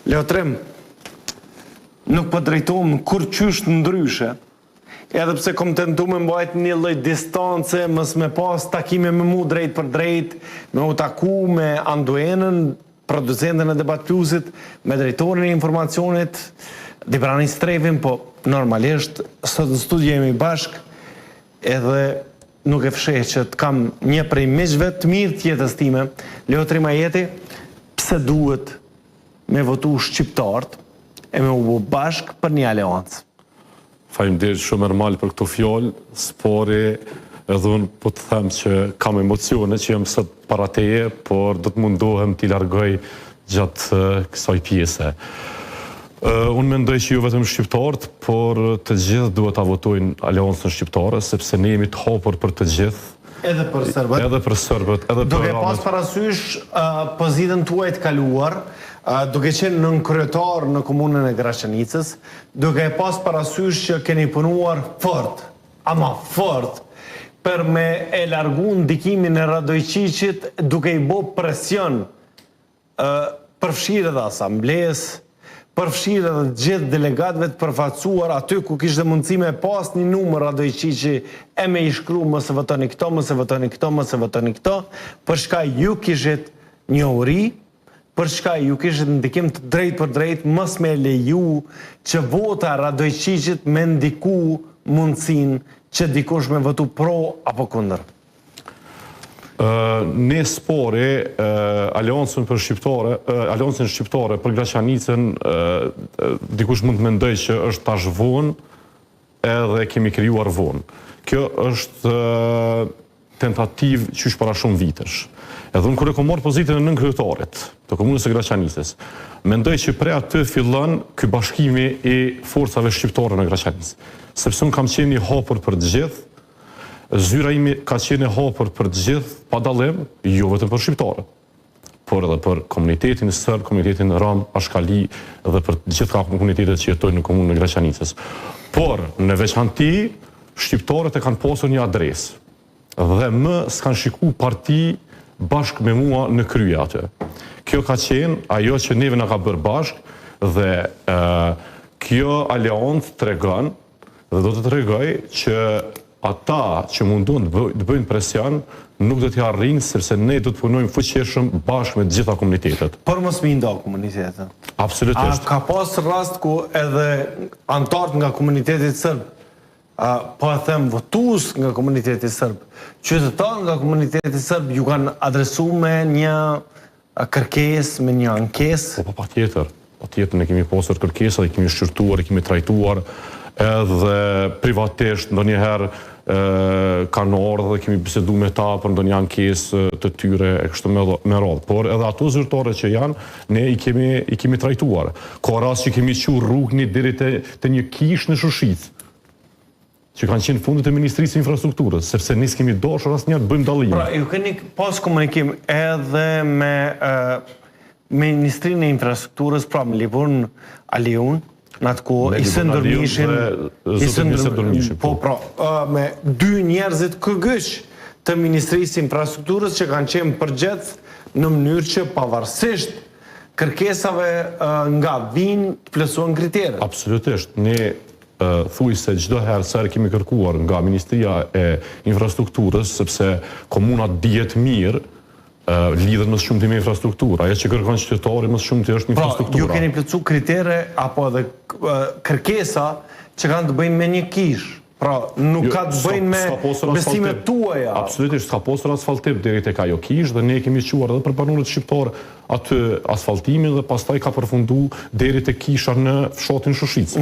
Leotrim, nuk po drejtohem kur qysh ndryshe, edhe pse kom tentu me mbajt një lloj distance, mos me pas takime me mu drejt për drejt, me u taku me Anduenën, producentën e Debat Plusit, me drejtorin e informacionit, Dibrani Strevin, po normalisht sot në studio jemi bashk, edhe nuk e fsheh që të kam një prej miqve të mirë tjetës time, Leotrim Ajeti, pse duhet me votu shqiptarët e me u bë bashk për një aleancë. Faleminderit shumë normal për këto fjalë, spori edhe unë po të them që kam emocione që jam sot para teje, por do të mundohem t'i largoj gjatë kësaj pjese. Unë mendoj që ju vetëm shqiptarët, por të gjithë duhet ta votojnë aleancën shqiptare, sepse ne jemi të hapur për të gjithë. Edhe për serbët. Edhe për serbët, edhe për duke pas parasysh pozitën tuaj të kaluar, duke qenë nënkryetar në komunën e Graçanicës, duke pas parasysh që keni punuar fort, ama fort, për me e largu ndikimin e Radojqiqit, duke i bo presion përfshirë dhe asambles, përfshirë dhe gjithë delegatëve të përfaqësuar aty ku kishte mundësi me pas një numër Radojqiqi e me i shkru mos e votoni këto, mos e votoni këto, mos e votoni këto, për shka ju kishit njohuri, për shka ju kishit ndikim të drejt për drejt, mos me leju që vota Radojqiqit me ndiku mundësin që dikush me votu pro apo kundër. Ne spori aleancën shqiptare për Graçanicën dikush mund të mendoj që është tash vonë edhe kemi krijuar vonë. Kjo është tentativë qysh para shumë vitesh. Edhe unë kur e kom marrë pozitën e nënkryetarit të komunës së Graçanicës, mendoj që prej aty fillon ky bashkimi i forcave shqiptare në Graçanicë. Sepse unë kam qenë i hapur për të gjithë, zyra imi ka qenë e hapur për të gjithë, pa dallim, jo vetëm për shqiptarët, por edhe për komunitetin serb, komunitetin rom, ashkali dhe për të gjitha komunitetet që jetojnë në komunën e Graçanicës. Por në veçanti, shqiptarët e kanë pasur një adresë dhe më s'kan shiku parti bashkë me mua në krye atë. Kjo ka qenë ajo që neve na ka bërë bashkë dhe kjo aleancë tregon dhe do të tregoj që ata që mundon të bëjnë presion, nuk do t'ja arrijnë, sepse ne do të punojmë fuqishëm bashkë me të gjitha komunitetet. Por mos mi ndo komunitetet. Absolutisht. A ka pas rast ku edhe antarët nga komunitetit sërb, po e them votues nga komuniteti sërb, qytetarë nga komuniteti sërb ju kanë adresu me një kërkesë, me një ankesë? Po patjetër. Patjetër ne kemi pasur kërkesa, i kemi shqyrtuar, i kemi trajtuar, edhe privatisht ndonjëherë kanë ardhur dhe kemi bisedu me ta për ndonjë ankesë të tyre e kështu me radhë. Por edhe ato zyrtare që janë, ne i kemi trajtuar. Ka rast që kemi qurë rrugni deri te një kish në Shushicë, që kanë qenë fundet e Ministrisë së Infrastrukturës, sepse ne s'kemi dashur asnjëherë të bëjmë dallim. Pra, ju keni pas komunikim edhe me Ministrinë e Infrastrukturës, pra me Livon Aliun, në atë ku i Sëndërmishin, po pra, me dy njerëzit këgësh të Ministrisë Infrastrukturës që kanë qenë përgjith në mënyrë që pavarësisht kërkesave nga vinë të plotësohen kriteret. Absolutisht. Ne thuj se çdo herë sa kemi kërkuar nga Ministria e Infrastrukturës, sepse komunat dihet mirë, lidhet më shumë me infrastrukturë. Ajo që kërkon qytetari më shumë është infrastruktura. Pra, ju keni plotësuar kritere apo edhe kërkesa që kanë të bëjnë me një kish. Pra, nuk ka të bëjnë me besimet tuaja. Absolutisht, s'ka pasur asfaltim deri tek ajo kish dhe ne kemi quar edhe për banorët shqiptar aty asfaltimin dhe pastaj ka përfunduar deri tek kisha në fshatin Shushicë.